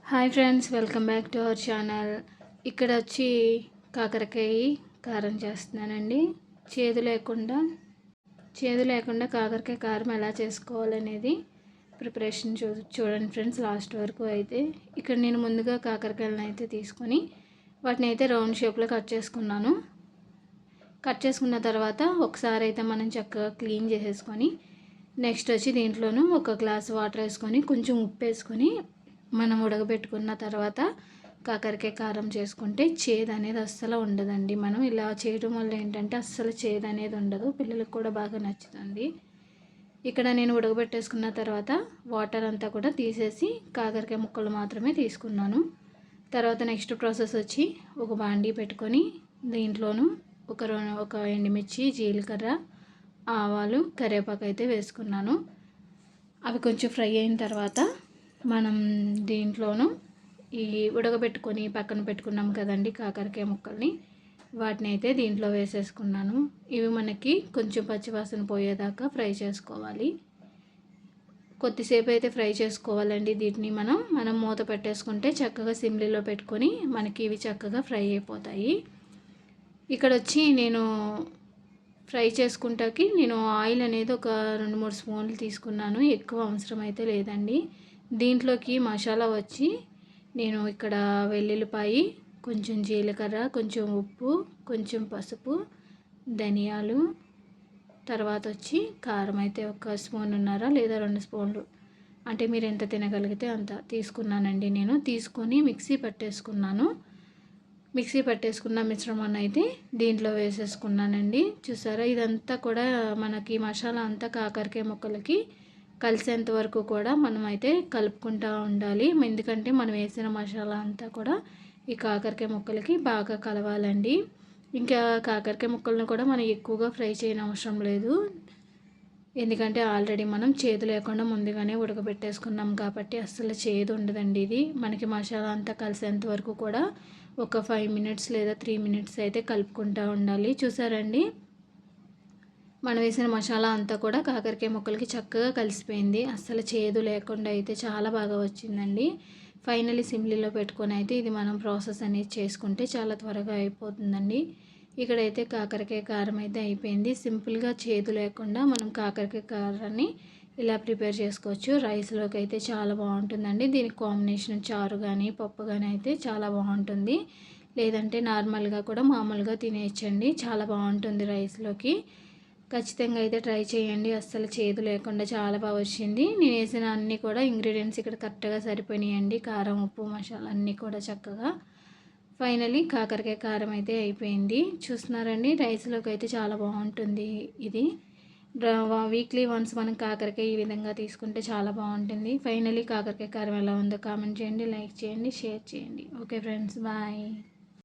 Hi friends, welcome back to our channel. ఇక్కడ వచ్చి కాకరకాయ కారం చేస్తున్నానండి. చేదు లేకుండా కాకరకాయ కారం ఎలా చేసుకోవాలనేది ప్రిపరేషన్ చూడండి ఫ్రెండ్స్ లాస్ట్ వరకు. అయితే ఇక్కడ నేను ముందుగా కాకరకాయలను అయితే తీసుకొని వాటిని అయితే రౌండ్ షేప్లో కట్ చేసుకున్నాను. కట్ చేసుకున్న తర్వాత ఒకసారి అయితే మనం చక్కగా క్లీన్ చేసేసుకొని నెక్స్ట్ వచ్చి దీంట్లోనూ ఒక గ్లాస్ వాటర్ వేసుకొని కొంచెం ఉప్పు వేసుకొని మనం ఉడకబెట్టుకున్న తర్వాత కాకరకాయ కారం చేసుకుంటే చేదు అనేది అస్సలు ఉండదండి. మనం ఇలా చేయడం వల్ల ఏంటంటే అస్సలు చేదు అనేది ఉండదు, పిల్లలకు కూడా బాగా నచ్చుతుంది. ఇక్కడ నేను ఉడకబెట్టేసుకున్న తర్వాత వాటర్ అంతా కూడా తీసేసి కాకరకాయ ముక్కలు మాత్రమే తీసుకున్నాను. తర్వాత నెక్స్ట్ ప్రాసెస్ వచ్చి ఒక బాండీ పెట్టుకొని దీంట్లోనూ ఒక ఎండుమిర్చి, జీలకర్ర, ఆవాలు, కరివేపాకు అయితే వేసుకున్నాను. అవి కొంచెం ఫ్రై అయిన తర్వాత మనం దీంట్లోనూ ఈ ఉడకబెట్టుకొని పక్కన పెట్టుకున్నాం కదండి కాకరకాయ ముక్కల్ని, వాటిని అయితే దీంట్లో వేసేసుకున్నాను. ఇవి మనకి కొంచెం పచ్చివాసన పోయేదాకా ఫ్రై చేసుకోవాలి. కొద్దిసేపు అయితే ఫ్రై చేసుకోవాలండి. వీటిని మనం మూత పెట్టేసుకుంటే చక్కగా సిమ్లీలో పెట్టుకొని మనకి ఇవి చక్కగా ఫ్రై అయిపోతాయి. ఇక్కడ వచ్చి నేను ఫ్రై చేసుకుంటాకి నేను ఆయిల్ అనేది ఒక 2-3 స్పూన్లు తీసుకున్నాను. ఎక్కువ అవసరం అయితే లేదండి. దీంట్లోకి మసాలా వచ్చి నేను ఇక్కడ వెల్లుల్లిపాయి, కొంచెం జీలకర్ర, కొంచెం ఉప్పు, కొంచెం పసుపు, ధనియాలు, తర్వాత వచ్చి కారం అయితే 1 స్పూన్నర లేదా 2 స్పూన్లు, అంటే మీరు ఎంత తినగలిగితే అంత తీసుకున్నానండి. నేను తీసుకొని మిక్సీ పట్టేసుకున్న మిశ్రమాన్ని అయితే దీంట్లో వేసేసుకున్నానండి. చూసారా, ఇదంతా కూడా మనకి మసాలా అంతా కాకరకాయ ముక్కలకి కలిసేంత వరకు కూడా మనం అయితే కలుపుకుంటూ ఉండాలి. ఎందుకంటే మనం వేసిన మసాలా అంతా కూడా ఈ కాకరకాయ ముక్కలకి బాగా కలవాలండి. ఇంకా కాకరకాయ ముక్కలను కూడా మనం ఎక్కువగా ఫ్రై చేయని అవసరం లేదు, ఎందుకంటే ఆల్రెడీ మనం చేదు లేకుండా ముందుగానే ఉడకబెట్టేసుకున్నాం కాబట్టి అస్సలు చేదు ఉండదండి. ఇది మనకి మసాలా అంతా కలిసేంత వరకు కూడా ఒక 5 మినిట్స్ లేదా 3 మినిట్స్ అయితే కలుపుకుంటూ ఉండాలి. చూసారండి, మనం వేసిన మసాలా అంతా కూడా కాకరకాయ ముక్కలకి చక్కగా కలిసిపోయింది. అస్సలు చేదు లేకుండా అయితే చాలా బాగా వచ్చిందండి. ఫైనల్లీ సిమ్లీలో పెట్టుకొని అయితే ఇది మనం ప్రాసెస్ అనేది చేసుకుంటే చాలా త్వరగా అయిపోతుందండి. ఇక్కడైతే కాకరకాయ కారం అయితే అయిపోయింది. సింపుల్గా చేదు లేకుండా మనం కాకరకాయ కారాన్ని ఇలా ప్రిపేర్ చేసుకోవచ్చు. రైస్లోకి అయితే చాలా బాగుంటుందండి. దీనికి కాంబినేషన్ చారు కానీ పప్పు కానీ అయితే చాలా బాగుంటుంది. లేదంటే నార్మల్గా కూడా మామూలుగా తినేయచ్చండి, చాలా బాగుంటుంది రైస్లోకి. ఖచ్చితంగా అయితే ట్రై చేయండి. అస్సలు చేదు లేకుండా చాలా బాగా వచ్చింది. నేను వేసిన అన్నీ కూడా ఇంగ్రీడియంట్స్ ఇక్కడ కరెక్ట్గా సరిపోయినాయండి. కారం, ఉప్పు, మసాలా అన్నీ కూడా చక్కగా. ఫైనలీ కాకరకాయ కారం అయితే అయిపోయింది. చూస్తున్నారండి, రైస్లోకి అయితే చాలా బాగుంటుంది. ఇది వీక్లీ వన్స్ మనం కాకరకాయ ఈ విధంగా తీసుకుంటే చాలా బాగుంటుంది. ఫైనలీ కాకరకాయ కారం ఎలా ఉందో కామెంట్ చేయండి, లైక్ చేయండి, షేర్ చేయండి. Okay friends, bye.